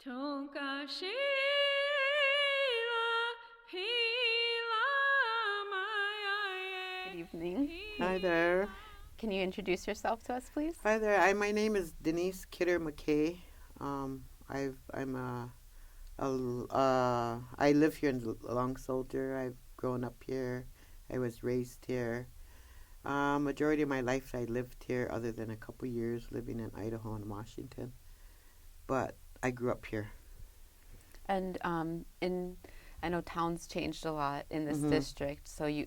Good evening. Hi there. Can you introduce yourself to us, please? Hi there. My name is Denise Mckay. I'm I live here in Long Soldier. I've grown up here. I was raised here. Majority of my life I lived here, other than a couple years living in Idaho and Washington. But I grew up here. And I know towns changed a lot in this district. So you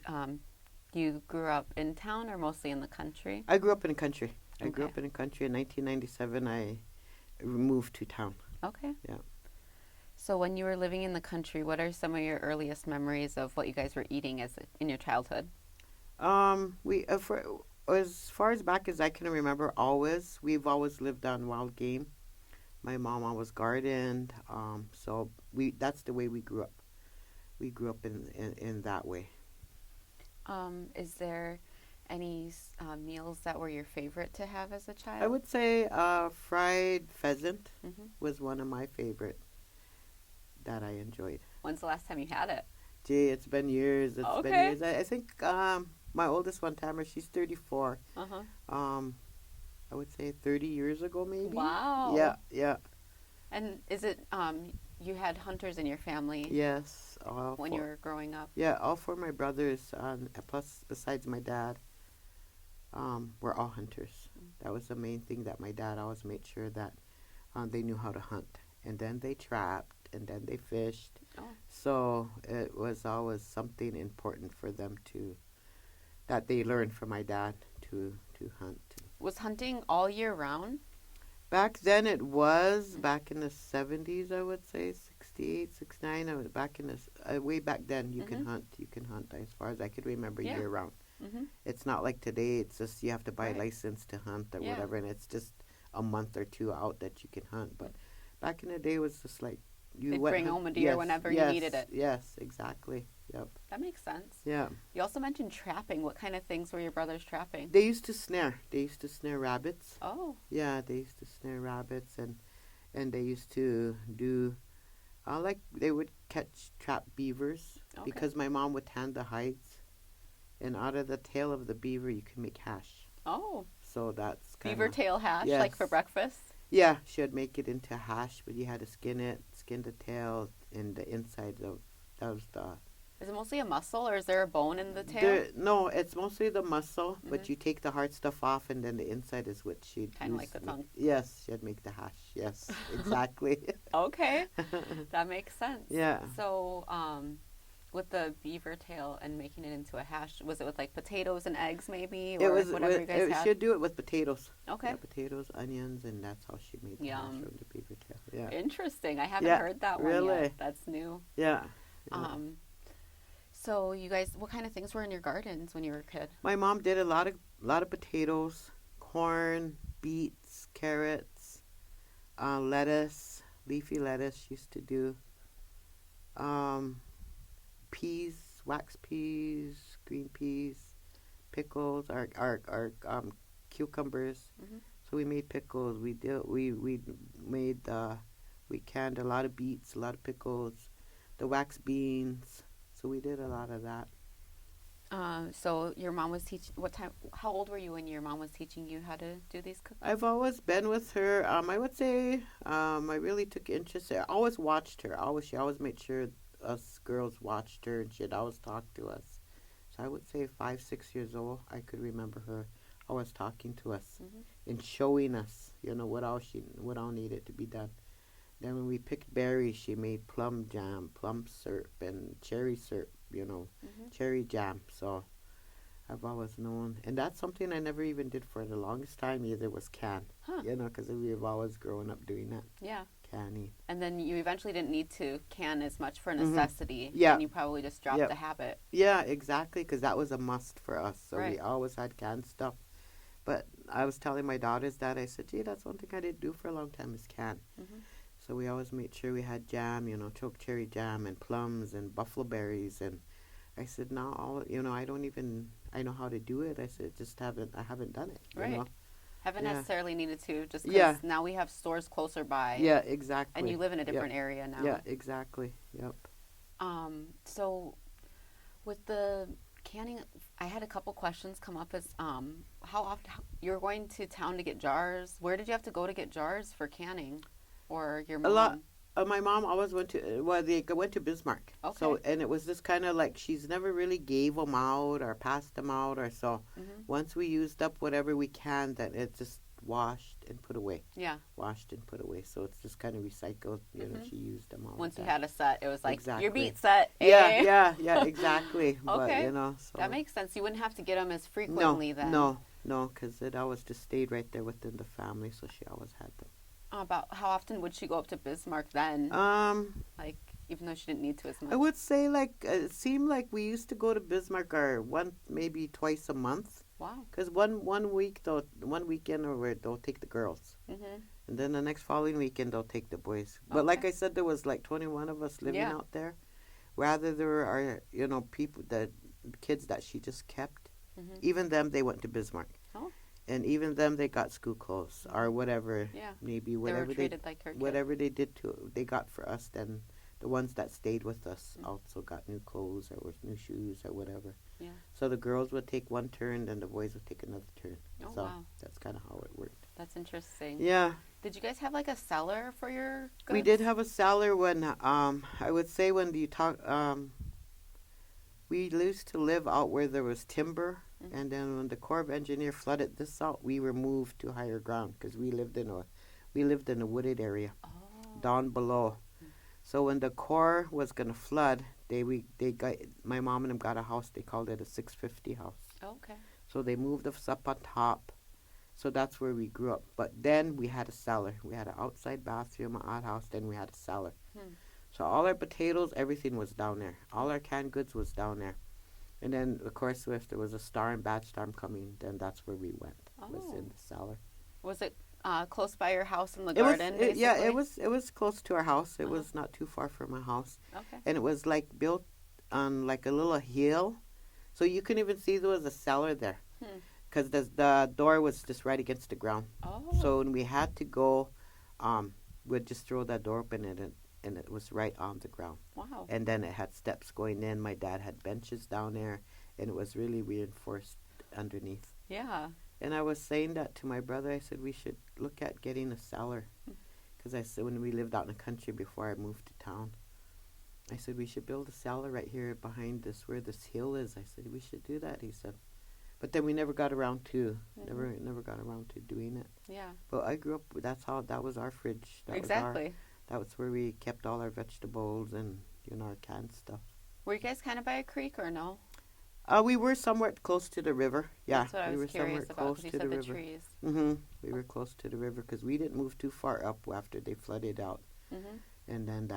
grew up in town or mostly in the country? I grew up in the country. I grew Okay. up in the country. In 1997, I moved to town. Okay. Yeah. So when you were living in the country, what are some of your earliest memories of what you guys were eating in your childhood? We for as far as back as I can remember, we've always lived on wild game. My mom always gardened, so that's the way we grew up. We grew up in that way. Is there any meals that were your favorite to have as a child? I would say fried pheasant Hmm. was one of my favorite that I enjoyed. When's the last time you had it? Gee, it's been years. It's been Okay. years. I think my oldest one, Tamara, she's 34. Uh-huh. I would say 30 years ago, maybe. Wow. Yeah, yeah. And is it you had hunters in your family Yes. when you were growing up? Yeah, all four of my brothers, plus besides my dad, were all hunters. That was the main thing that my dad always made sure that they knew how to hunt. And then they trapped, and then they fished. Oh. So it was always something important for them that they learned from my dad to hunt. Was hunting all year round? Back then it was, back in the 70s, I would say, 68, 69. I was back in this, way back then, you can hunt. You can hunt as far as I could remember Yeah. year round. Mm-hmm. It's not like today, it's just you have to buy a Right. license to hunt or Yeah. whatever, and it's just a month or two out that you can hunt. But back in the day, it was just like you They'd went bring home a deer whenever you needed it. Yes, exactly. Yep. That makes sense. Yeah. You also mentioned trapping. What kind of things were your brothers trapping? They used to snare. They used to snare rabbits. Oh. Yeah, they used to snare rabbits, and they used to do, they would catch trap beavers, Okay. because my mom would tan the hides, and out of the tail of the beaver you can make hash. Oh. So that's kind Beaver tail hash, like for Yes. breakfast? Yeah, she would make it into hash, but you had to skin the tail and the inside of that was the. Is it mostly a muscle or is there a bone in the tail? No, it's mostly the muscle, but Mhm. you take the hard stuff off, and then the inside is what she'd Kinda use like the to tongue. Yes, she'd make the hash. Yes, exactly. Okay. That makes sense. Yeah. So, with the beaver tail and making it into a hash, was it with like potatoes and eggs maybe? Or whatever you guys had? She'd do it with potatoes. Okay. Yeah, potatoes, onions, and that's how she made the hash Yum. from the beaver tail. Yeah. Interesting. I haven't Yeah, heard that one really? yet. That's new. Yeah. Yeah. So you guys, what kind of things were in your gardens when you were a kid? My mom did a lot of potatoes, corn, beets, carrots, lettuce, leafy lettuce. She used to do peas, wax peas, green peas, pickles, our cucumbers. Mm-hmm. So we made pickles. We canned a lot of beets, a lot of pickles, the wax beans. So we did a lot of that. So your mom was teaching. How old were you when your mom was teaching you how to do these cookies? I've always been with her. I would say I really took interest. I always watched her. She always made sure us girls watched her, and she'd always talk to us. So I would say 5, 6 years old, I could remember her always talking to us and showing us, what all needed to be done. Then when we picked berries, she made plum jam, plum syrup, and cherry syrup, cherry jam. So I've always known. And that's something I never even did for the longest time either, was can. Huh. Because we've always grown up doing that. Yeah. Canning. And then you eventually didn't need to can as much for necessity. Yeah. And you probably just dropped Yep. the habit. Yeah, exactly, because that was a must for us. So Right. we always had canned stuff. But I was telling my daughters that. I said, gee, that's one thing I didn't do for a long time is can. Mm-hmm. So we always made sure we had jam, choke cherry jam and plums and buffalo berries. And I said, no, I know how to do it. I said, I haven't done it. Right. Haven't Yeah. necessarily needed to, just because Yeah. now we have stores closer by. Yeah, exactly. And you live in a Yep. different area now. Yeah, exactly. Yep. So with the canning, I had a couple questions come up as how often you're going to town to get jars. Where did you have to go to get jars for canning, or your A lot. mom? My mom always went to, well, they went to Bismarck. Okay. So, and it was just kind of like she's never really gave them out or passed them out or so. Mm-hmm. Once we used up whatever we can, then it's just washed and put away. Yeah. Washed and put away. So it's just kind of recycled. You know, she used them all. Once the you time. had a set, it was like Exactly. your beat set. Yeah, exactly. But, Okay. you know, so. That makes sense. You wouldn't have to get them as frequently then. No, because it always just stayed right there within the family, so she always had them. About how often would she go up to Bismarck then? Like, even though she didn't need to as much. I would say it seemed like we used to go to Bismarck maybe twice a month. Wow. Because one weekend they'll take the girls, Mm-hmm. and then the next following weekend they'll take the boys. But like I said, there was like 21 of us living out there. Rather, there are people kids that she just kept. Mm-hmm. Even them, they went to Bismarck. Oh. And even them, they got school clothes or whatever. Yeah. Maybe They whatever were treated like her kids. whatever they did they got for us. Then the ones that stayed with us also got new clothes or new shoes or whatever. Yeah. So the girls would take one turn, then the boys would take another turn. Oh, so wow. that's kind of how it worked. That's interesting. Yeah. Did you guys have like a cellar for your goods? We did have a cellar when I would say when you talk we used to live out where there was timber. Mm-hmm. And then when the Corps of Engineer flooded this out, we were moved to higher ground because we lived in a wooded area down below. Mm-hmm. So when the Corps was gonna flood, they got my mom and them got a house. They called it a 650 house. Okay. So they moved us up on top. So that's where we grew up. But then we had a cellar. We had an outside bathroom, an outhouse. Then we had a cellar. So all our potatoes, everything was down there. All our canned goods was down there. And then, of course, if there was a bad storm coming, then that's where we went. Was in the cellar. Was it close by your house in the garden? Yeah, it was close to our house. It was not too far from our house. Okay. And it was like built on like a little hill, so you couldn't even see there was a cellar there, because the door was just right against the ground. Oh. So when we had to go, we'd just throw that door open and it was right on the ground. Wow. And then it had steps going in. My dad had benches down there, and it was really reinforced underneath. Yeah. And I was saying that to my brother. I said we should look at getting a cellar, because I said when we lived out in the country before I moved to town, I said we should build a cellar right here behind where this hill is. I said we should do that. He said, but then we never got around to never got around to doing it. Yeah. But I grew up. That was our fridge. Exactly. That was where we kept all our vegetables and our canned stuff. Were you guys kind of by a creek or no? We were somewhat close to the river. Yeah, that's what I was curious about, because you said the trees. Mm-hmm. We were close to the river because we didn't move too far up after they flooded out. Mm-hmm. And then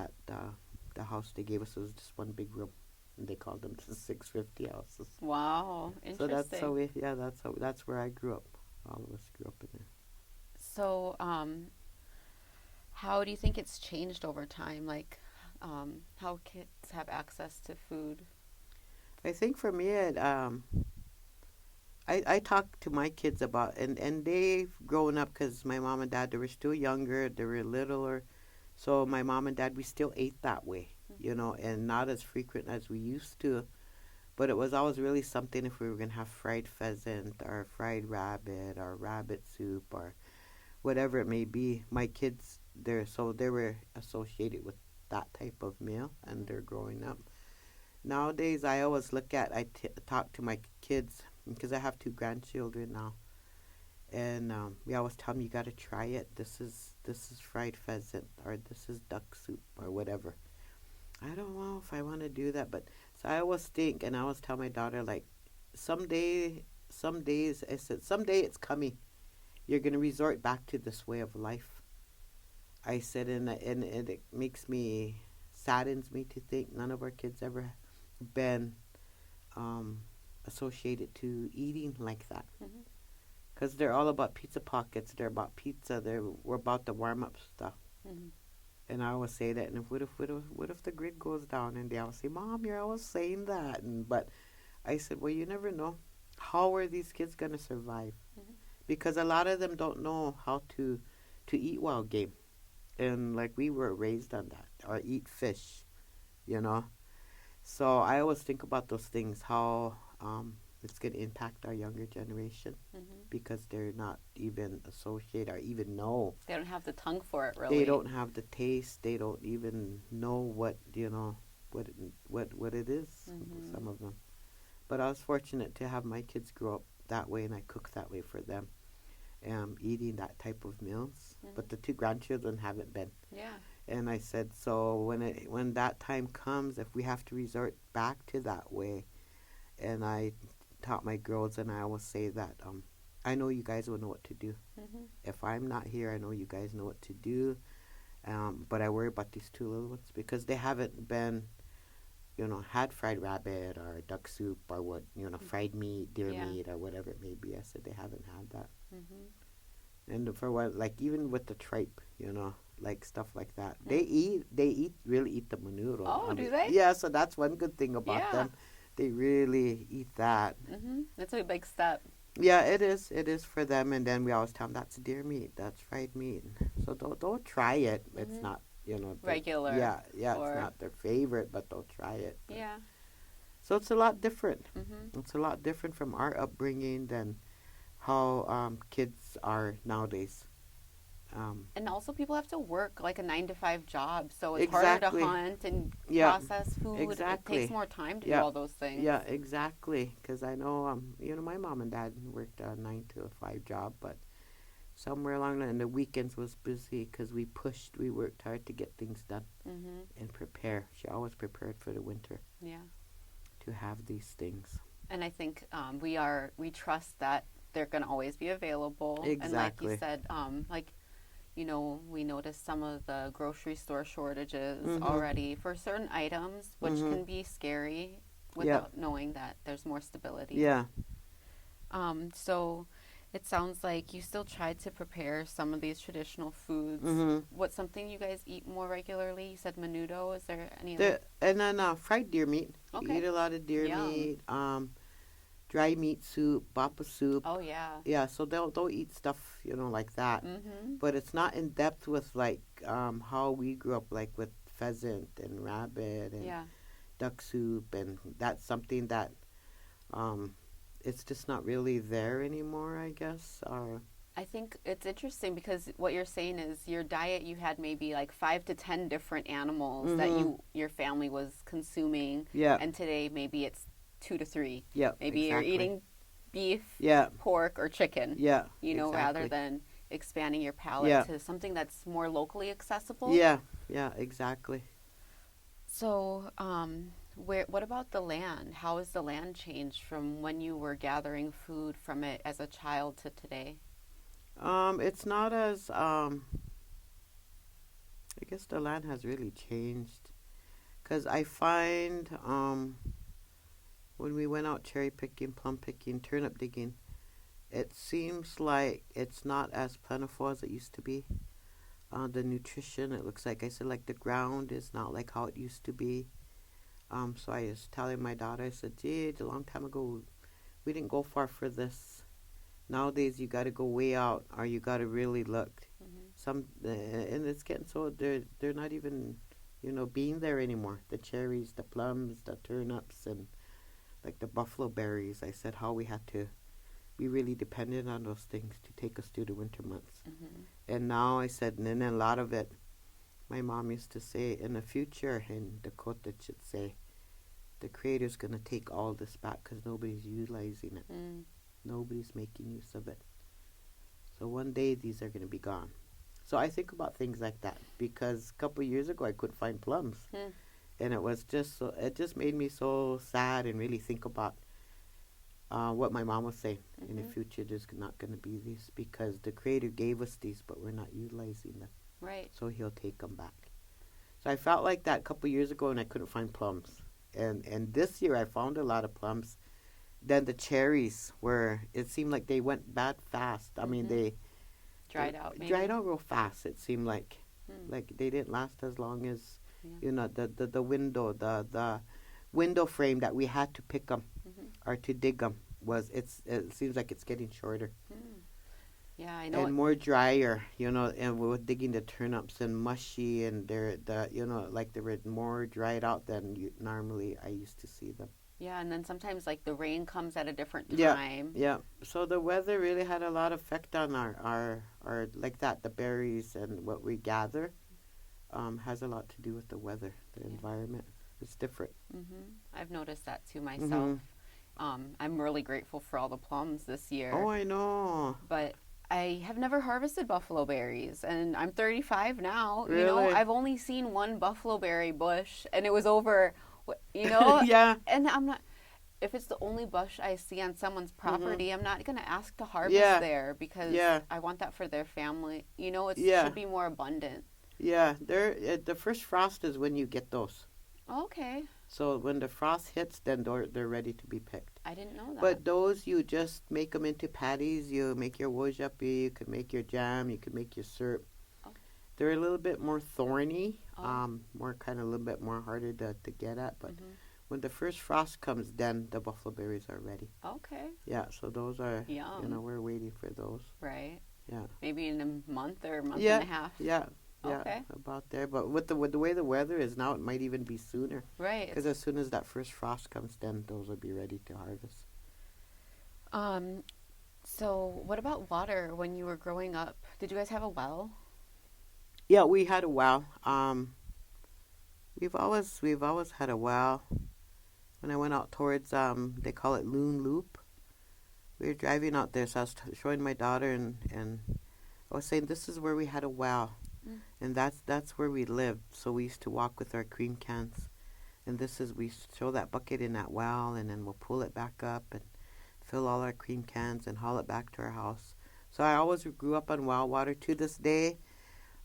the house they gave us was just one big room, and they called them the 650 houses. Wow, interesting. So that's where I grew up. All of us grew up in there. So, how do you think it's changed over time? Like, how kids have access to food? I think for me, I talk to my kids about, and they've grown up because my mom and dad, they were still younger, they were littler. So my mom and dad, we still ate that way, and not as frequent as we used to. But it was always really something if we were going to have fried pheasant or fried rabbit or rabbit soup or whatever it may be. My kids, they were associated with that type of meal, and they're growing up. Nowadays, I always talk to my kids, because I have 2 grandchildren now, and we always tell them, you got to try it. This is fried pheasant, or this is duck soup, or whatever. I don't know if I want to do that, but so I always think, and I always tell my daughter, like, someday it's coming. You're going to resort back to this way of life. I said, and it saddens me to think none of our kids ever been associated to eating like that, because they're all about pizza pockets. They're about pizza. We're about the warm up stuff. And I always say that. And what if the grid goes down? And they always say, "Mom, you're always saying that." But I said, well, you never know. How are these kids gonna survive? because a lot of them don't know how to eat wild game, and like we were raised on that, or eat fish, you know. So I always think about those things, how it's going to impact our younger generation, Hmm. because they're not even associated or even know. They don't have the tongue for it, They really. don't have the taste. They don't even know what, what it is. Hmm. Some of them. But I was fortunate to have my kids grow up that way, and I cook that way for them, eating that type of meals. But the Hmm. two grandchildren haven't been. Yeah. And I said, so when that time comes, if we have to resort back to that way, and I taught my girls, and I always say that I know you guys will know what to do. Hmm. If I'm not here, I know you guys know what to do. But I worry about these two little ones because they haven't been, had fried rabbit or duck soup or what, fried meat, deer Yeah. meat or whatever it may be. I said they haven't had that. Hmm. And for what, like even with the tripe, like stuff like that, Mm. really eat the menudo. Oh, I do mean, they? yeah, so that's one good thing about Yeah. them. They really eat that. That's a big step. Yeah, it is. It is for them. And then we always tell them that's deer meat, that's fried meat. So don't try it. It's Hmm. not, Regular. yeah, it's Or, not their favorite, but they'll try it. But, yeah. so it's a lot different. Hmm. It's a lot different from our upbringing than how kids are nowadays. Um, And also, people have to work like a 9 to 5 job, so it's harder to exactly. hunt and Yeah, process food. It takes exactly. more time to do Yeah, all those things. yeah, exactly. Because I know, my mom and dad worked a 9 to 5 job, but somewhere along the, and the weekends was busy because we worked hard to get things done Hmm. and prepare. She always prepared for the winter Yeah. to have these things. And I think we trust that they're going to always be available. And like you Exactly. said, we noticed some of the grocery store shortages Mhm. already for certain items, which Mhm. can be scary Yeah. without knowing that there's more stability. Yeah. So it sounds like you still tried to prepare some of these traditional foods. Mhm. What's something you guys eat more regularly? You said menudo. Is there any other? And then fried deer meat. We Okay. eat a lot of deer Yum. meat. Dry meat soup, bapa soup. Oh, yeah. Yeah, so they'll eat stuff, like that. Mm-hmm. But it's not in depth with like how we grew up, like with pheasant and rabbit and Yeah. duck soup, and that's something that um, it's just not really there anymore, I guess. Or I think it's interesting because what you're saying is your diet, you had maybe like 5 to 10 different animals that mhm, your family was consuming, yeah, and today maybe it's 2 to 3. yeah, Maybe you're exactly, eating beef, yeah, pork, or chicken, yeah, rather exactly, than expanding your palate yeah, to something that's more locally accessible. yeah, yeah, exactly. So, what about the land? How has the land changed from when you were gathering food from it as a child to today? It's not as I guess the land has really changed because I find when we went out cherry picking, plum picking, turnip digging, it seems like it's not as plentiful as it used to be. The nutrition, it looks like I said, like the ground is not like how it used to be. So I was telling my daughter, I said, gee, a long time ago, we didn't go far for this. Nowadays, you got to go way out, or you got to really look. Hmm. And it's getting so they're not even, being there anymore. The cherries, the plums, the turnips, and like the buffalo berries. I said how we had to be really dependent on those things to take us through the winter months. Hmm. And now I said, and then a lot of it, my mom used to say, in the future, in Dakota, should say, the Creator's going to take all this back because nobody's utilizing it. Mm. Nobody's making use of it. So one day these are going to be gone. So I think about things like that because a couple of years ago I couldn't find plums, Hmm. and it just made me so sad and really think about what my mom was saying. In the Hmm. future, there's not going to be these because the Creator gave us these, but we're not utilizing them. Right. So He'll take them back. So I felt like that a couple of years ago, and I couldn't find plums. And this year I found a lot of plums. Then the cherries were. It seemed like they went bad fast. I mean, Hmm. they Dried out, dried maybe. out real fast. It seemed Hmm. like they didn't last as long as Yeah. the window the window frame that we had to pick them Hmm. or to dig them was it seems like it's getting shorter. Hmm. Yeah, I know. and more drier, and we were digging the turnips and mushy, and like they were more dried out than normally I used to see them. Yeah, and then sometimes like the rain comes at a different Yeah, time. yeah. So the weather really had a lot of effect on our like that. The berries and what we gather has a lot to do with the weather, the Yeah. environment. It's different. I've noticed that too myself. Hmm. I'm really grateful for all the plums this Oh, year, I know. but I have never harvested buffalo berries, and I'm 35 now. Really? I've only seen one buffalo berry bush, and it was over, you know, Yeah. and I'm not. If it's the only bush I see on someone's Hmm. property, I'm not gonna ask to harvest Yeah. there because Yeah. I want that for their family. It Yeah. should be more abundant. Yeah. The first frost is when you get those. Okay, So when the frost hits, then they're ready to be picked. I didn't know that. But those, you just make them into patties. You make your wojapi. You can make your jam. You can make your syrup. Oh. They're a little bit more thorny, Oh. more kind of a little bit more harder to get at. But Mhm. when the first frost comes, then the buffalo berries are ready. Okay. Yeah, so those are, Yum. we're waiting for those. Right. Yeah. Maybe in a month or a month Yeah, and a half. yeah, yeah, Okay. about there. But with the way the weather is now, it might even be sooner. Right. Because as soon as that first frost comes, then those will be ready to harvest. Um. So, what about water when you were growing up? Did you guys have a well? Yeah, we had a well. We've always had a well. When I went out towards they call it Loon Loop. We were driving out there, so I was showing my daughter, and I was saying this is where we had a well, Mm. and that's where we lived. So we used to walk with our cream cans, and we show that bucket in that well, and then we'll pull it back up and fill all our cream cans and haul it back to our house. So I always grew up on well water. To this day,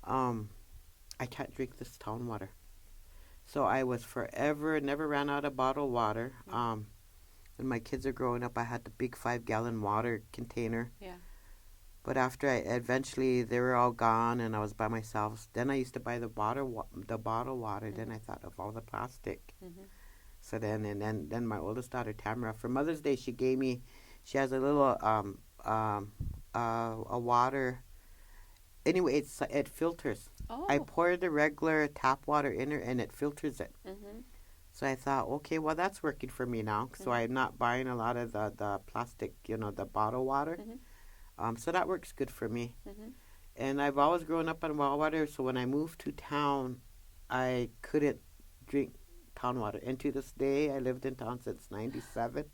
I can't drink this town water. So I was forever, never ran out of bottled water. When my kids are growing up, I had the big 5-gallon water container. Yeah. But after eventually they were all gone and I was by myself, then I used to buy the bottled water. Then I thought of all the plastic. Mhm. So then my oldest daughter Tamara, for Mother's Day, she has a little a water. Anyway, it filters. Oh. I pour the regular tap water in her and it filters it. Mhm. So I thought, okay, well, that's working for me now. So I'm not buying a lot of the plastic, the bottled water. So that works good for me. Mhm. And I've always grown up on well water. So when I moved to town, I couldn't drink town water. And to this day, I lived in town since '97.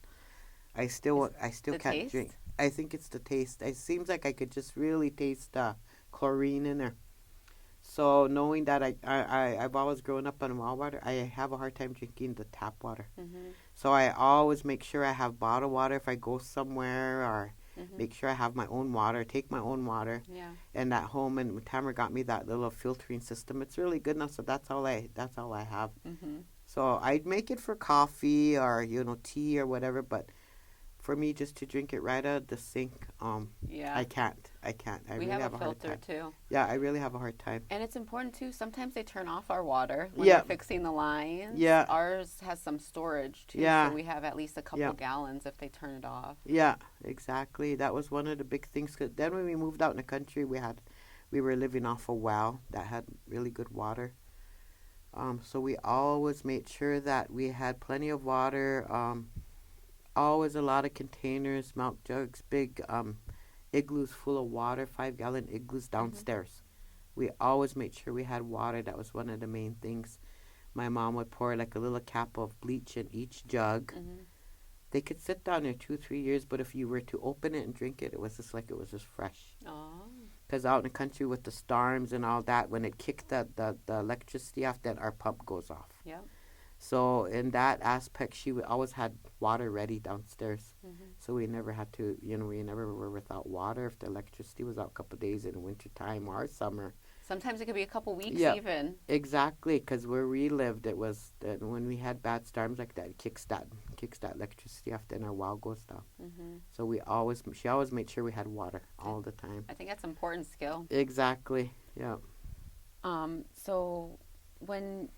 I still the can't taste? drink. I think it's the taste. It seems like I could just really taste chlorine in there. So knowing that I've always grown up on well water, I have a hard time drinking the tap water. Mhm. So I always make sure I have bottled water if I go somewhere, or Mhm. make sure I have my own water, take my own water. Yeah. And at home, and Tamara got me that little filtering system. It's really good now, so that's all I have. Mhm. So I'd make it for coffee or tea or whatever, but for me just to drink it right out of the sink, Yeah. I can't. I We really have have a a hard filter time. too. Yeah, I really have a hard time. And it's important too. Sometimes they turn off our water when Yeah. they're fixing the lines. Yeah. Ours has some storage too, Yeah. so we have at least a couple Yeah. gallons if they turn it off. Yeah, exactly. That was one of the big things. 'Cause then when we moved out in the country, we were living off a well that had really good water. So we always made sure that we had plenty of water. Always a lot of containers, milk jugs, big igloos full of water, 5-gallon igloos downstairs. We always made sure we had water. That was one of the main things. My mom would pour like a little cap of bleach in each jug. Mhm. They could sit down there 2-3 years, but if you were to open it and drink it, it was just like it was just fresh. Oh. Because out in the country with the storms and all that, when it kicked the electricity off, then our pump goes off. Yep. So in that aspect, she always had water ready downstairs. Mhm. So we never had to, we never were without water if the electricity was out a couple of days in winter time or summer. Sometimes it could be a couple weeks Yeah. even. Exactly, because where we lived, it was that when we had bad storms like that, it kicks that electricity off, then our well goes down. Mhm. So she always made sure we had water all the time. I think that's an important skill. Exactly. Yeah. So when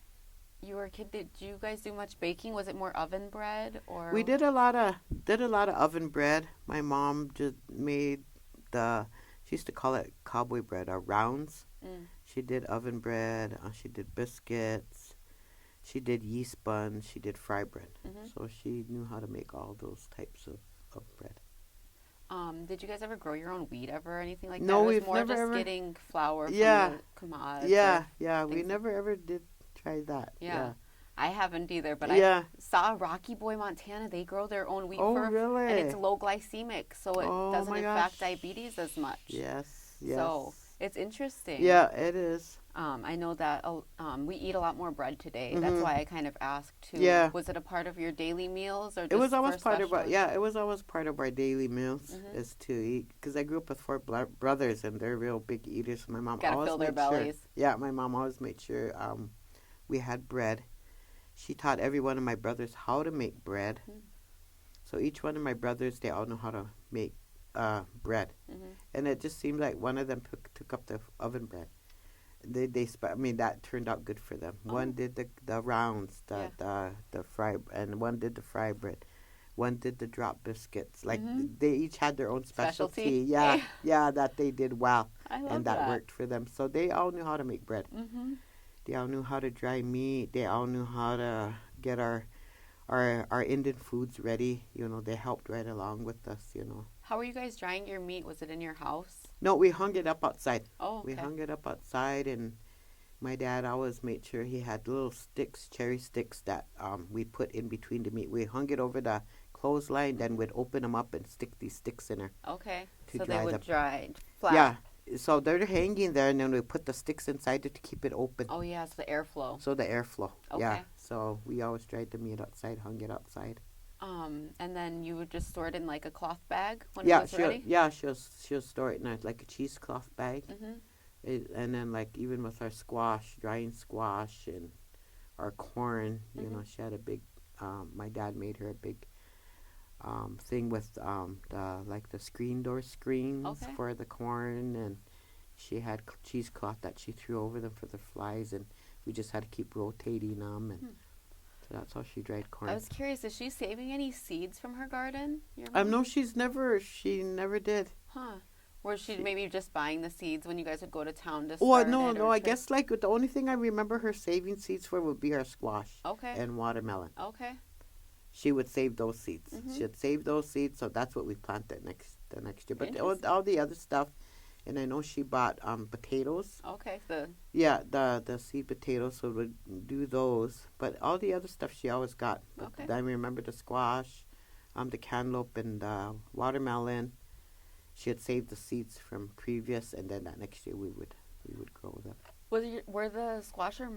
you were a kid, did you guys do much baking? Was it more oven bread or? We did a lot of oven bread. My mom just made the she used to call it cowboy bread or rounds. Mm. She did oven bread. She did biscuits. She did yeast buns. She did fry bread. Mhm. So she knew how to make all those types of bread. Did you guys ever grow your own wheat ever or anything like that? No, It was we've more never just ever. getting flour from Yeah, the commodities yeah, or yeah. We things. never ever did try that. Yeah. Yeah, I haven't either, but I yeah. saw Rocky Boy, Montana. They grow their own wheat Oh, and it's really? low glycemic, so it Oh doesn't my affect gosh. diabetes as much. Yes, So yes. it's interesting. Yeah, it is. I know that we eat a lot more bread today. That's Mhm. why I kind of asked too. Yeah. Was it a part of your daily meals or It was just for always part of special? our, yeah, it was always part of our daily meals Mhm. is to eat. Because I grew up with four brothers and they're real big eaters. So my mom Got to always fill their made sure. bellies. Yeah, my mom always made sure we had bread. She taught every one of my brothers how to make bread. Mm. So each one of my brothers, they all know how to make bread. Mhm. And it just seemed like one of them took up the oven bread. I mean, that turned out good for them. Oh. One did the rounds, the fry, and one did the fry bread. One did the drop biscuits. Like Mhm. they each had their own specialty. Specialty. Yeah, Hey. yeah, that they did well, I love and that worked for them. So they all knew how to make bread. Mhm. They all knew how to dry meat. They all knew how to get our Indian foods ready. You know, they helped right along with us. You know. How were you guys drying your meat? Was it in your house? No, we hung it up outside. Oh, okay. We hung it up outside, and my dad always made sure he had little sticks, cherry sticks that we put in between the meat. We hung it over the clothesline, then we'd open them up and stick these sticks in there. Okay. To So dry they would them. dry flat. Yeah, so they're hanging there, and then we put the sticks inside it to keep it open. Oh, yeah, it's the airflow. So the airflow. Okay. Yeah, so we always dried the meat outside, hung it outside. And then you would just store it in like a cloth bag when it was ready? She'll store it in like a cheesecloth bag. Mhm. And then like even with our squash, drying squash and our corn, you know, she had a big. My dad made her a big thing with the screen door screens Okay. for the corn, and she had cheesecloth that she threw over them for the flies, and we just had to keep rotating them, and so that's how she dried corn. I was curious, is she saving any seeds from her garden? Your mom? No, she never did. Huh. Or she maybe just buying the seeds when you guys would go to town to Well, start no, it? no. or I to- guess like the only thing I remember her saving seeds for would be her squash Okay. and watermelon. Okay. She would save those seeds. Mhm. She'd save those seeds, so that's what we planted the next year. But Interesting. all the other stuff, and I know she bought potatoes. Okay. Yeah, the seed potatoes, so we'd do those. But all the other stuff she always got. But Okay. I remember the squash, the cantaloupe, and the watermelon. She had saved the seeds from previous, and then that next year we would grow them. Were the squash or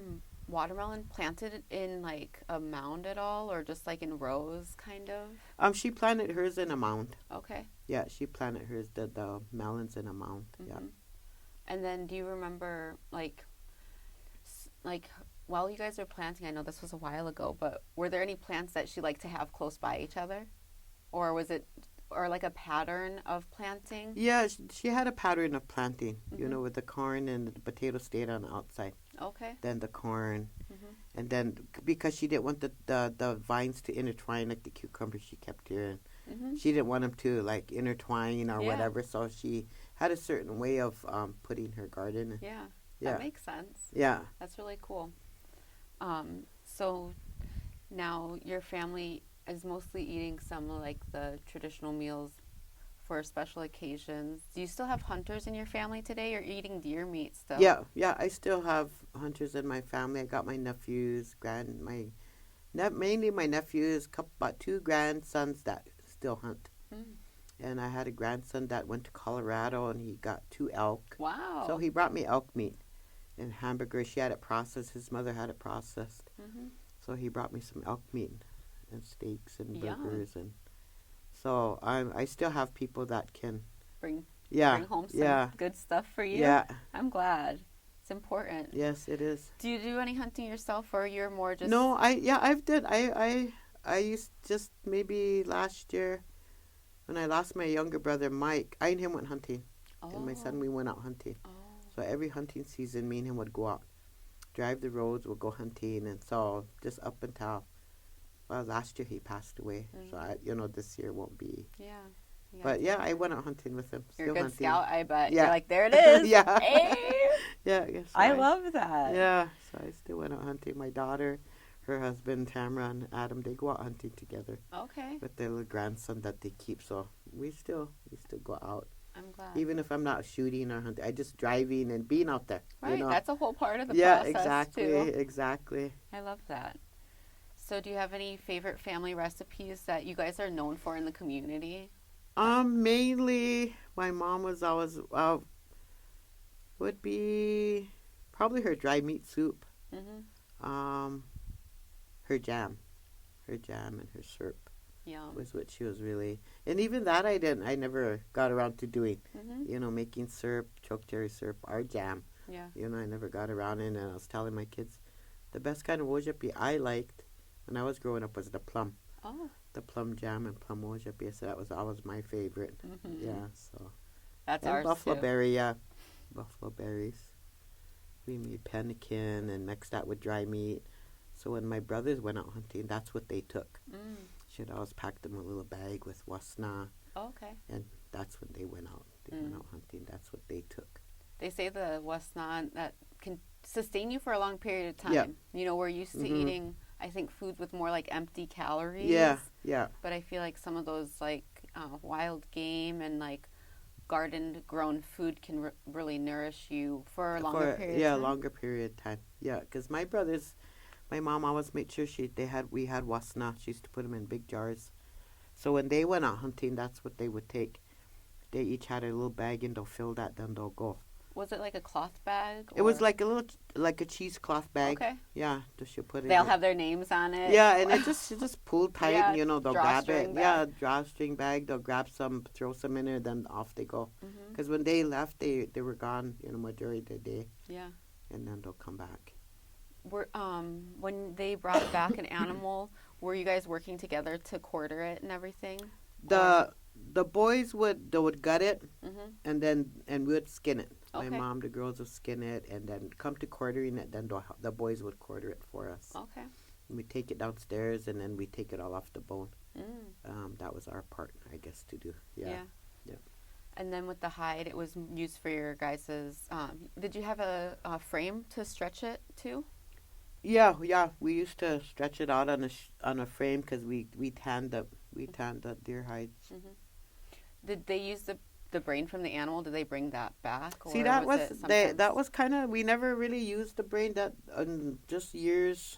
watermelon planted in like a mound at all, or just like in rows, kind of? She planted hers in a mound. Okay. Yeah, she planted hers, the melons in a mound. Yeah. Mhm. And then, do you remember like while you guys were planting? I know this was a while ago, but were there any plants that she liked to have close by each other, or was it, or like a pattern of planting? Yeah, she had a pattern of planting, you Mhm. know, with the corn and the potato stayed on the outside. Okay. Then the corn. Mhm. And then because she didn't want the vines to intertwine like the cucumbers she kept here. Mhm. She didn't want them to like intertwine or Yeah. whatever, so she had a certain way of putting her garden. Yeah. Yeah. That makes sense. Yeah. That's really cool. So now your family is mostly eating some of like the traditional meals for special occasions. Do you still have hunters in your family today, or eating deer meat still? Yeah, I still have hunters in my family. I got my nephews, mainly my nephews, about 2 grandsons that still hunt. Mm. And I had a grandson that went to Colorado and he got 2 elk. Wow. So he brought me elk meat and hamburgers. She had it processed. His mother had it processed. Mm-hmm. So he brought me some elk meat and steaks and Yum. burgers. And so I still have people that can Bring yeah home some yeah good stuff for you. yeah I'm glad. It's important. yes it is. Do you do any hunting yourself, or you're more just? No, I've did. I used just maybe last year when I lost my younger brother Mike. I and him went hunting, and my son we went out hunting. Oh. So every hunting season, me and him would go out, drive the roads, we'll go hunting, and so just up until last year he passed away. So Mhm. this year won't be. Yeah. You But gotta yeah, take I care. went out hunting with him. You're a Still good hunting. scout, I bet. You're Yeah. like, there it is. Yeah. Hey. Yeah. Yes. I love that. Yeah. So I still went out hunting. My daughter, her husband Tamara and Adam, they go out hunting together Okay. with their little grandson that they keep. So we still go out. I'm glad. Even if I'm not shooting or hunting, I just driving and being out there. Right. You know. That's a whole part of the Yeah. process Exactly. too. Exactly. I love that. So, do you have any favorite family recipes that you guys are known for in the community? Mainly my mom was always would be probably her dry meat soup. Mm-hmm. Um, her jam and her syrup Yum. was what she was really. And even that I never got around to doing. Mm-hmm. You know, making syrup, choke cherry syrup, or jam. Yeah. You know, I never got around it. And I was telling my kids, the best kind of wojapi I liked when I was growing up was the plum. Oh. The plum jam and plum wojapi. So that was always my favorite. Mm-hmm. Yeah. So. That's And ours buffalo too. berry, yeah. Buffalo berries. We made pemmican and mixed that with dry meat. So when my brothers went out hunting, that's what they took. Mm. She'd always pack them a little bag with wasna, Oh, okay. and that's when they went out. They went out hunting. That's what they took. They say the wasna that can sustain you for a long period of time. Yeah. You know, we're used to Mhm. eating, I think, foods with more like empty calories. Yeah, yeah. But I feel like some of those like wild game and like garden grown food can really nourish you for a longer period Yeah, of time. longer period of time. Yeah, because my brothers, my mom always made sure we had wasna. She used to put them in big jars. So when they went out hunting, that's what they would take. They each had a little bag and they'll fill that, then they'll go. Was it like a cloth bag? It was or- like like a cheesecloth bag. Okay. Yeah, just you put it. They'll in. have their names on it. Yeah, and it just pulled tight, Yeah, and they'll grab it. drawstring Yeah, bag. drawstring bag. They'll grab some, throw some in there, then off they go. Mm-hmm. Because when they left, they were gone, majority of the day, Yeah. and then they'll come back. When they brought back an animal, were you guys working together to quarter it and everything? The boys would gut it, Mm-hmm. and we would skin it. Okay. My mom, the girls would skin it, and then come to quartering it. Then the boys would quarter it for us. Okay. We take it downstairs, and then we take it all off the bone. Mm. That was our part, I guess, to do. Yeah. Yeah. And then with the hide, it was used for your guys's. Did you have a frame to stretch it to? Yeah. We used to stretch it out on a frame because we tanned the deer hides. Mm-hmm. Did they use the brain from the animal? Did they bring that back? Or See, that was it sometimes- that was kind of, we never really used the brain. That just years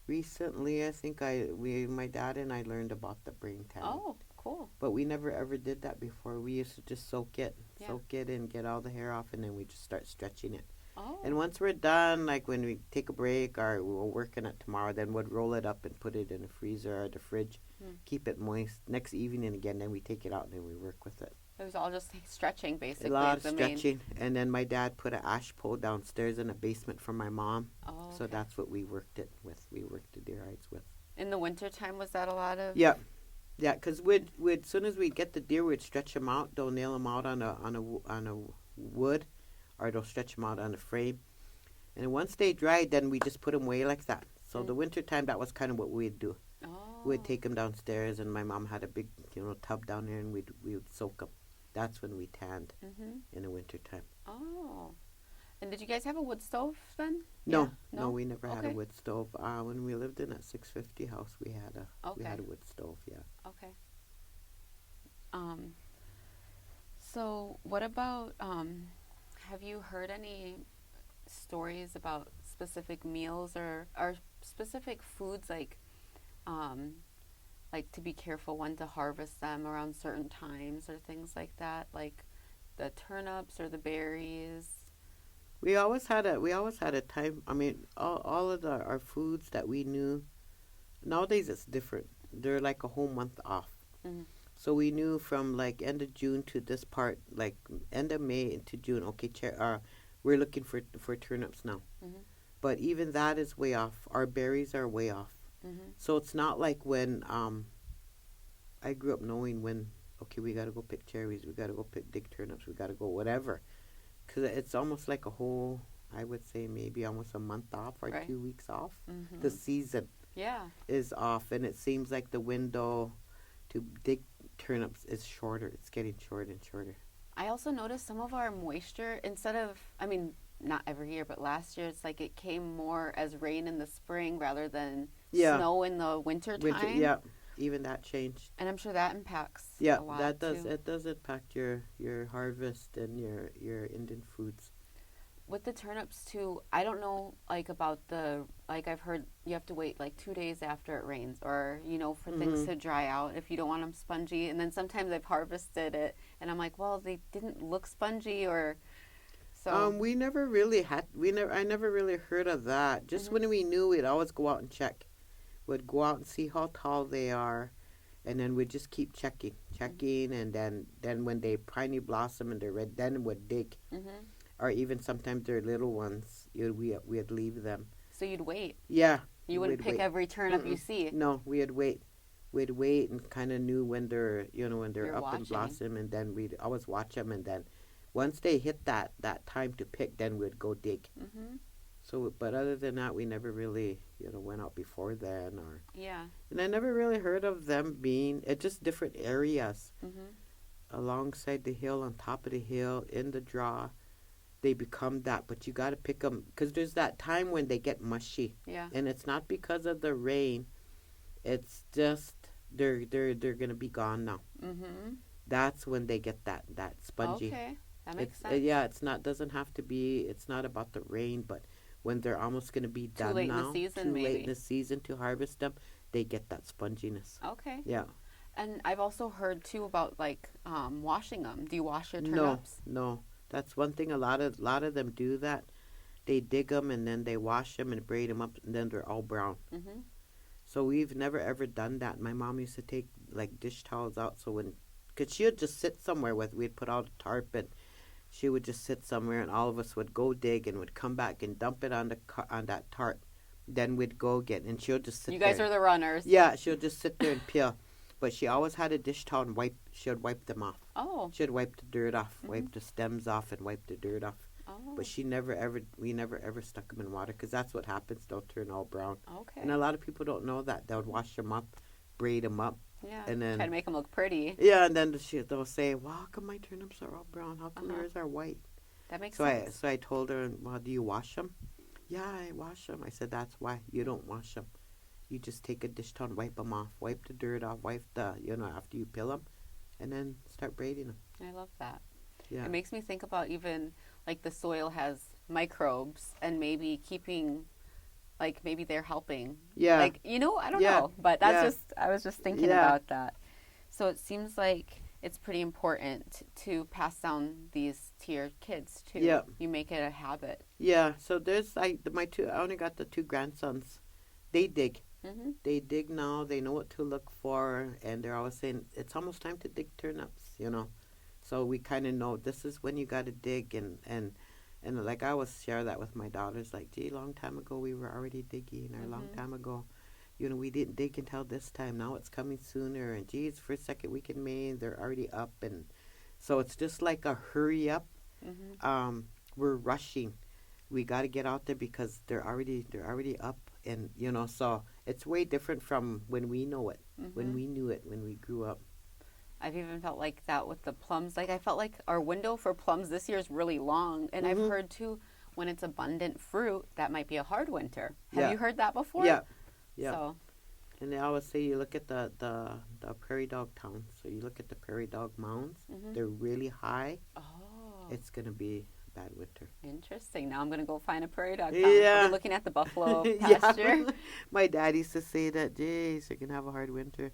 recently, I think my dad and I learned about the brain tanning. Oh, cool. But we never ever did that before. We used to just soak it and get all the hair off, and then we just start stretching it. Oh. And once we're done, like when we take a break or we're working it tomorrow, then we'd roll it up and put it in the freezer or the fridge, keep it moist. Next evening again, then we take it out and then we work with it. It was all just like, stretching, basically. A lot is of the main- stretching. And then my dad put an ash pole downstairs in the basement for my mom. Oh, So okay. that's what we worked it with. We worked the deer hides with. In the wintertime, was that a lot of? Yeah. Yeah, because as soon as we get the deer, we'd stretch them out. They'll nail them out on a wood, or they'll stretch them out on a frame. And once they dried, then we just put them away like that. So the winter time, that was kind of what we'd do. Oh. We'd take them downstairs, and my mom had a big, tub down there, and we would soak them. That's when we tanned Mm-hmm. in the winter time. Oh. And did you guys have a wood stove then? No, Yeah? no, we never had a Okay. wood stove. When we lived in that 650 house, we had a Okay. wood stove. Yeah. Okay. So what about have you heard any stories about specific meals or specific foods like to be careful when to harvest them around certain times or things like that, like the turnips or the berries? We always had a time. I mean, all of our foods that we knew. Nowadays it's different. They're like a whole month off. Mhm. So we knew from like end of June to this part, like end of May into June. Okay, we're looking for turnips now. Mhm. But even that is way off. Our berries are way off. Mhm. So it's not like when I grew up knowing when, okay, we got to go pick cherries, we got to go dig turnips, we got to go whatever. Because it's almost like a whole, I would say maybe almost a month off or Right. 2 weeks off. Mhm. The season Yeah. is off, and it seems like the window to dig turnips is shorter. It's getting shorter and shorter. I also noticed some of our moisture, instead of, I mean, not every year, but last year it's like it came more as rain in the spring rather than Yeah, snow in the winter winter. time. Yeah, even that changed. And I'm sure that impacts Yeah, a lot that does. too. It does impact your harvest and your Indian foods. With the turnips too, I don't know like about the like I've heard you have to wait like 2 days after it rains or for things Hmm. to dry out if you don't want them spongy. And then sometimes I've harvested it and I'm like, well, they didn't look spongy or so. We never really had. We never. I never really heard of that. Just Mhm. when we knew, we'd always go out and check. We'd go out and see how tall they are, and then we'd just keep checking, and then when they piney blossom and they're red, then we'd dig. Mhm. Or even sometimes they're little ones. We'd leave them. So you'd wait. Yeah, You wouldn't we'd pick wait. every turnip you Mm-mm. see. No, we'd wait. We'd wait and kind of knew when they're You're up and watching. blossom, and then we'd always watch them, and then once they hit that time to pick, then we'd go dig. Mhm. So, but other than that, we never really went out before then, or Yeah. and I never really heard of them being. It's just different areas Mhm. alongside the hill, on top of the hill, in the draw. They become that, but you got to pick them because there's that time when they get mushy, Yeah. and it's not because of the rain. It's just they're gonna be gone now. Mhm. That's when they get that spongy. Okay. That makes It's sense. yeah. It's not doesn't have to be. It's not about the rain, but when they're almost gonna be Too done late in the now, season too late in maybe. the season to harvest them, they get that sponginess. Okay. Yeah. And I've also heard too about like washing them. Do you wash your No, turnips? no. That's one thing. A lot of them do that. They dig them and then they wash them and braid them up, and then they're all brown. Mhm. So we've never ever done that. My mom used to take like dish towels out, so cause she would just sit somewhere we'd put out a tarp, and she would just sit somewhere, and all of us would go dig and would come back and dump it on that tarp. Then we'd go again, and she'll just You sit guys there. are the runners. Yeah, she'll just sit there and peel. But she always had a dish towel and she would wipe them off. Oh. She'd wipe the dirt off, Mhm. wipe the stems off, and wipe the dirt off. Oh. But we never ever stuck them in water because that's what happens. They'll turn all brown. Okay. And a lot of people don't know that. They'll wash them up, braid them up, Yeah. and Try to then make them look pretty. yeah, and then they'll say, "Well, how come my turnips are all brown? How come Uh-huh. yours are white?" That makes So sense. I told her, "Well, do you wash them?" Yeah, I wash them. I said, "That's why you don't wash them. You just take a dish towel and wipe them off, wipe the dirt off, wipe the after you peel them, and then start braiding them." I love that. Yeah. It makes me think about even like the soil has microbes and maybe keeping like maybe they're helping. Yeah. Like, I don't Yeah. know, but that's Yeah. just I was just thinking Yeah. about that. So it seems like it's pretty important to pass down these to your kids too. Yeah. You make it a habit. Yeah. So there's my two. I only got the two grandsons. They dig. Mhm. They dig now. They know what to look for, and they're always saying it's almost time to dig turnips. So we kind of know this is when you got to dig, and like I always share that with my daughters. Like, gee, long time ago we were already digging, or a long Mhm. time ago, we didn't dig until this time. Now it's coming sooner, and geez, first second week in May they're already up, and so it's just like a hurry up. Mhm. We're rushing. We got to get out there because they're already up, and so it's way different from when we know it, when Mhm. we knew it, when we grew up. I've even felt like that with the plums. Like I felt like our window for plums this year is really long, and I've Mhm. heard too when it's abundant fruit that might be a hard winter. Have Yeah. you heard that before? Yeah, yeah. So, And they always say you look at the prairie dog towns. So you look at the prairie dog mounds. mhm. They're really high. Oh, It's gonna be a bad winter. interesting. Now I'm gonna go find a prairie dog. Yeah. I'll be looking at the buffalo Yeah. pasture. My dad used to say that, geez, you're gonna have a hard winter.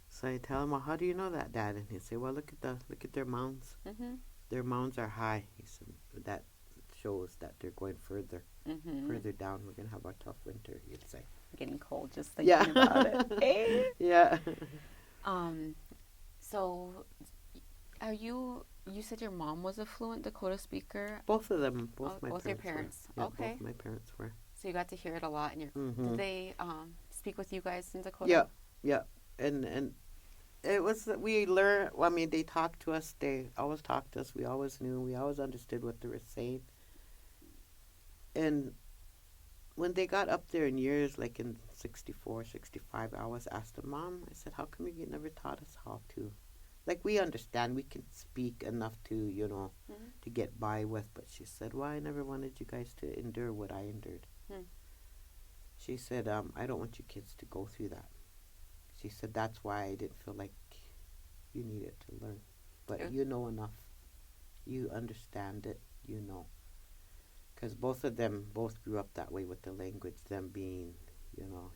So I tell him, well, how do you know that, Dad? And he'd say, well, look at their mounds. Mhm. Their mounds are high. He said that shows that they're going further Mhm. down. We're gonna have a tough winter. He'd say. Getting cold just thinking Yeah. about it. Eh? Yeah. Um. So, are you? You said your mom was a fluent Dakota speaker. Both of them. Oh, My both your parents. parents. Were. Yeah, Okay. Both my parents were. So you got to hear it a lot in your. Mm-hmm. Did they speak with you guys in Dakota? Yeah. Yeah. And it was we learned. Well, I mean, they talked to us. They always talked to us. We always knew. We always understood what they were saying. And when they got up there in years, like in 64, 65, I always asked them, Mom, I said, how come you never taught us how to? Like, we understand, we can speak enough to, Mm-hmm. to get by with. But she said, well, I never wanted you guys to endure what I endured. Hmm. She said, I don't want you kids to go through that. She said, that's why I didn't feel like you needed to learn. But It- you know enough. You understand it. You know. Because both of them both grew up that way with the language, them being,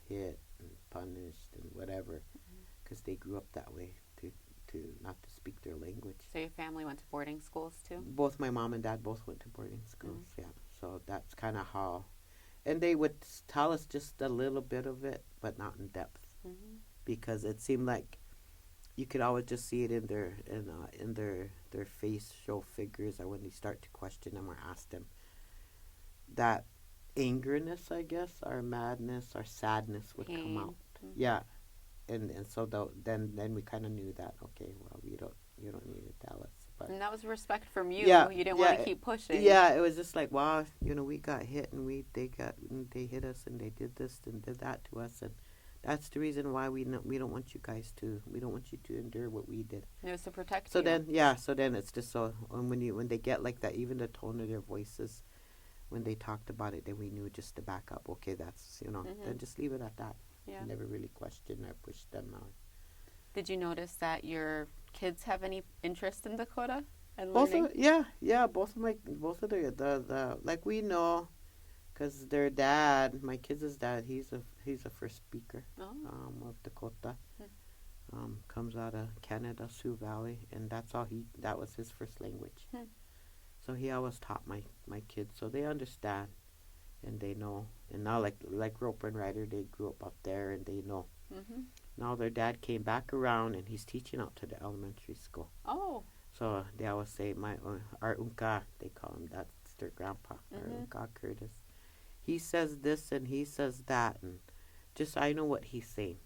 hit and punished and whatever. Because they grew up that way to not to speak their language. So your family went to boarding schools too? Both my mom and dad both went to boarding schools, Mm-hmm. yeah. So that's kind of how. And they would tell us just a little bit of it, but not in depth. Mm-hmm. Because it seemed like you could always just see it in their facial figures, or when they start to question them or ask them, that angerness, I guess, our madness, our sadness would come out. Mm-hmm. Yeah, and so then we kind of knew that, okay, well, you don't need to tell us, but And that was respect from you. yeah, You didn't yeah, want to keep pushing. yeah, it was just like, wow, we got hit, and they hit us, and they did this and did that to us, and that's the reason why we don't want you guys to, we don't want you to endure what we did. It was to protect So you. then it's just so, and when they get like that, even the tone of their voices when they talked about it, then we knew just to back up. Okay, that's Mm-hmm. then just leave it at that. Yeah. Never really question or push them out. Did you notice that your kids have any interest in Dakota and Both learning? of both of the like, we know, because their dad, my kids' dad, he's a first speaker Oh. of Dakota. Hmm. Comes out of Canada, Sioux Valley, and that was his first language. Hmm. So he always taught my kids, so they understand and they know. And now, like Roper and Ryder, they grew up there and they know. Mm-hmm. Now their dad came back around and he's teaching out to the elementary school. Oh. So they always say, our Unka, they call him, that's their grandpa, our Mm-hmm. Unka Curtis. He says this and he says that, and just I know what he's saying,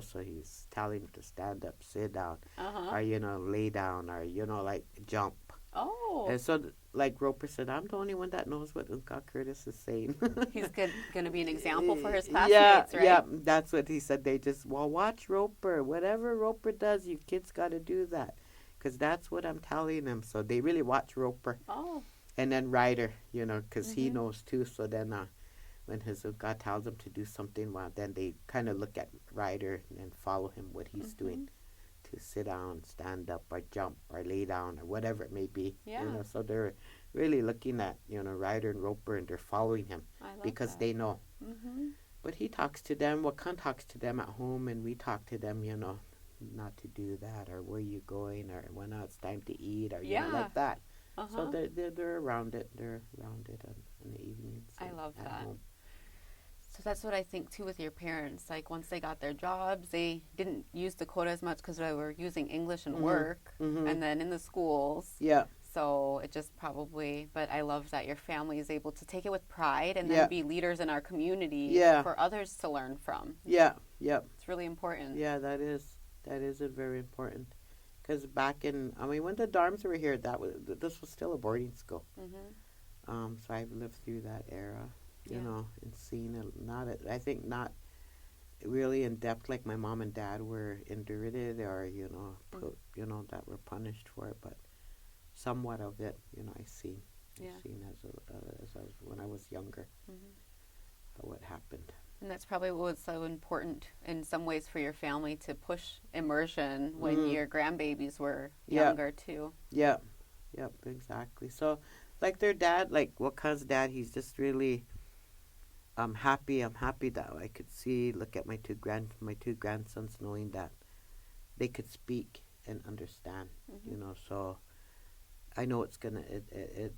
so he's telling him to stand up, sit down, Uh-huh. or, lay down, or, like jump. Oh. And so, like Roper said, I'm the only one that knows what Unka Curtis is saying. He's going to be an example for his Yeah, classmates, right? yeah, that's what he said. They just, well, watch Roper. Whatever Roper does, you kids got to do that. Because that's what I'm telling them. So they really watch Roper. Oh. And then Ryder, because he Mhm. knows too. So then when his Unka tells them to do something, well, then they kind of look at Ryder and follow him, what he's doing. To sit down, stand up, or jump, or lay down, or whatever it may be. Yeah. So they're really looking at, Ryder and Roper, and they're following him I love because that. they know. Mm-hmm. But he talks to them, Wakan talks to them at home, and we talk to them, not to do that, or where you going, or when it's time to eat, or, Yeah. like that. Uh-huh. So they're around it. They're around it in the evenings. I and love at that. home. So that's what I think too with your parents. Like once they got their jobs, they didn't use Dakota as much because they were using English in Mhm. work Mhm. and then in the schools. Yeah. So it just probably, but I love that your family is able to take it with pride and then Yeah. be leaders in our community Yeah. for others to learn from. Yeah. Yep. It's really important. Yeah, that is very important. Because when the Darms were here, this was still a boarding school. Mm-hmm. So I've lived through that era, Yeah. and seen it. I think not really in depth like my mom and dad were endured it, or that were punished for it, but somewhat of it, I seen. Yeah. I seen when I was younger, Mm-hmm. what happened. And that's probably what was so important in some ways for your family to push immersion when Mhm. your grandbabies were Yeah. younger too. Yep, exactly. So, like their dad, like Wakan's dad, he's just really. I'm happy that I could look at my two grandsons, knowing that they could speak and understand. Mm-hmm. So I know it's gonna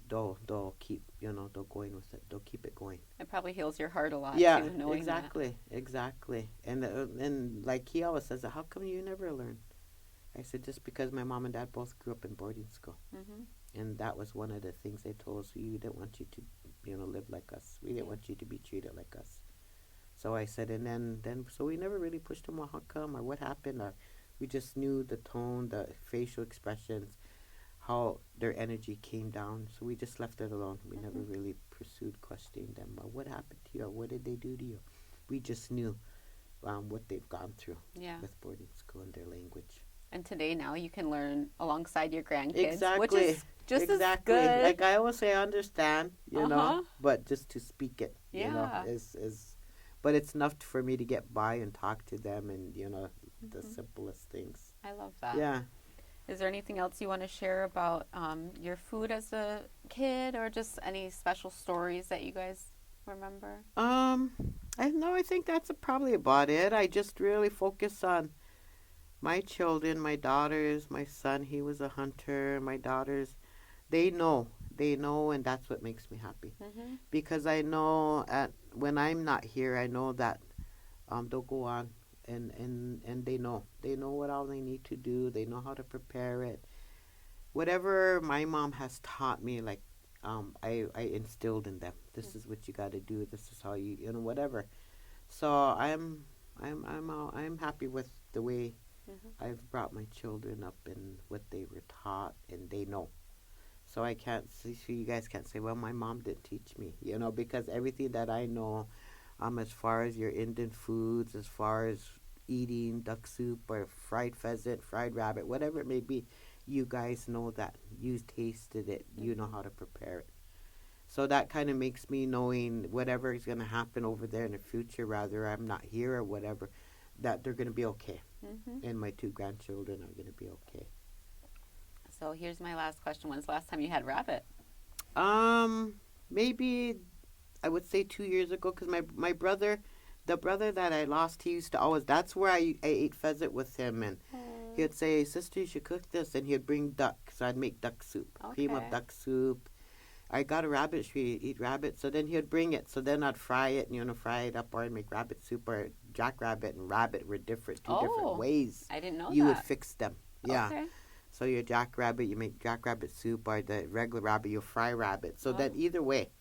they'll keep they'll going with it. They'll keep it going. It probably heals your heart a lot Yeah, too, knowing exactly. And like he always says, how come you never learn? I said, just because my mom and dad both grew up in boarding school. that. Mm-hmm. And that was one of the things they told us. We didn't want you to, live like us. We didn't want you to be treated like us. So I said, and then so we never really pushed them, well, how come, or what happened, or we just knew the tone, the facial expressions, how their energy came down. So we just left it alone. We never really pursued questioning them. What happened to you? Or what did they do to you? We just knew what they've gone through Yeah. with boarding school and their language. And today, now you can learn alongside your grandkids, Exactly. which is just exactly. as good. Like I always say, I understand, know, but just to speak it, Yeah. is, but it's enough for me to get by and talk to them, and the simplest things. I love that. Yeah. Is there anything else you want to share about your food as a kid, or just any special stories that you guys remember? I think that's probably about it. I just really focus on my children, my daughters, my son. He was a hunter. My daughters, they know, and that's what makes me happy. Because I know when I'm not here, I know that they'll go on, and they know what all they need to do. They know how to prepare it. Whatever my mom has taught me, like I instilled in them. This is what you got to do. This is how you whatever. So I'm happy with the way I've brought my children up and what they were taught, and they know. So I can't see. So you guys can't say, "Well, my mom didn't teach me," because everything that I know, as far as your Indian foods, as far as eating duck soup or fried pheasant, fried rabbit, whatever it may be, you guys know that. You tasted it. You know how to prepare it. So that kind of makes me knowing whatever is going to happen over there in the future, rather I'm not here or whatever, that they're going to be okay. And my 2 grandchildren are going to be okay. So here's my last question. When's the last time you had rabbit? Maybe I would say 2 years ago, because my brother, the brother that I lost, he used to always, that's where I ate pheasant with him, and he would say, "Sister, you should cook this," and he'd bring duck, so I'd make duck soup, cream of duck soup. I got a rabbit, should we eat rabbit? So then he'd bring it, so then I'd fry it, and fry it up, or I'd make rabbit soup, or jackrabbit and rabbit were two different ways. I didn't know you that. would fix them. Yeah. Okay. So your jackrabbit, you make jackrabbit soup, or the regular rabbit, you fry rabbit. So then either way.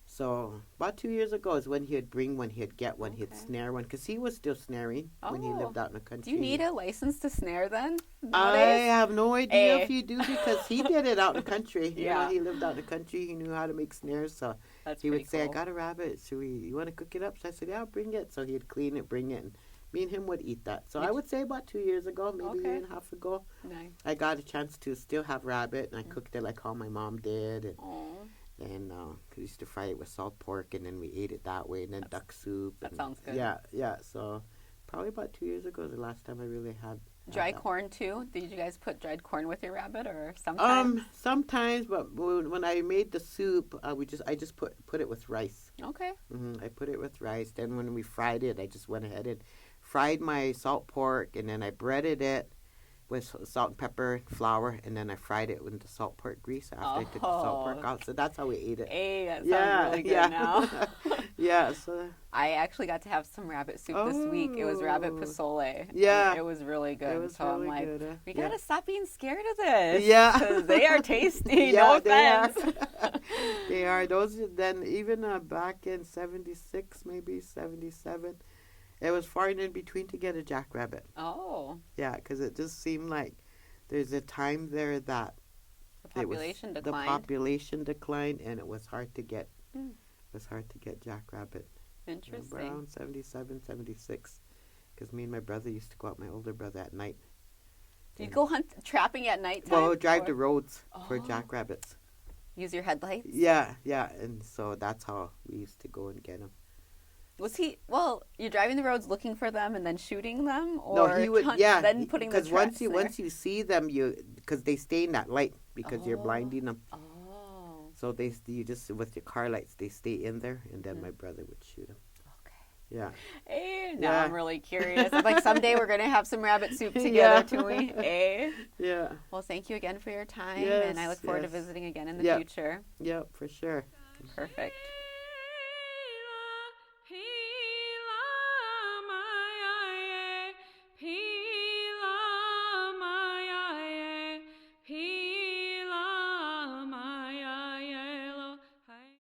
So about 2 years ago is when he'd bring one, he'd get one, he'd snare one, because he was still snaring when he lived out in the country. Do you need a license to snare then? I Nowadays? have no idea if you do, because he did it out in the country. Yeah. He lived out in the country. He knew how to make snares. So That's he would pretty say, cool. "I got a rabbit. You want to cook it up?" So I said, "Yeah, I'll bring it." So he'd clean it, bring it, and me and him would eat that. So I would say about 2 years ago, maybe a year and a half ago, Nice. I got a chance to still have rabbit, and I cooked it like how my mom did. And we used to fry it with salt pork, and then we ate it that way, and then duck soup. That and, sounds good. Yeah. So probably about 2 years ago is the last time I really had Dry that. corn too? Did you guys put dried corn with your rabbit, or sometimes? Sometimes, but when I made the soup, I just put it with rice. Okay. I put it with rice. Then when we fried it, I just went ahead and fried my salt pork, and then I breaded it with salt and pepper, flour, and then I fried it with the salt pork grease after I took the salt pork out. So that's how we ate it. Hey, that sounds really good now. Yeah. So I actually got to have some rabbit soup this week. It was rabbit pozole. Yeah. It was really good. It was so really I'm like, good. we gotta stop being scared of this. Yeah. Because they are tasty. Yeah, No offense. They are. Those then even back in 76, maybe 77. It was far and in between to get a jackrabbit. Oh. Yeah, because it just seemed like there's a time there that The population declined. The population declined, and it was hard to get. It was hard to get jackrabbit. Interesting. Around 77, 76. Because me and my brother used to go out, my older brother, at night. Do you go trapping at nighttime? Well, drive the roads for jackrabbits. Use your headlights? Yeah, and so that's how we used to go and get them. Was he? Well, you're driving the roads looking for them and then shooting them, or No, he would. then putting the because traps once you see them, because they stay in that light because you're blinding them. Oh. So you just with your car lights, they stay in there, and then my brother would shoot them. Okay. Yeah. Hey, now I'm really curious. I'm like, someday we're gonna have some rabbit soup together, too. Eh? Yeah. Well, thank you again for your time, Yes, and I look forward to yes. visiting again in the Yeah. future. Yeah, for sure. Perfect.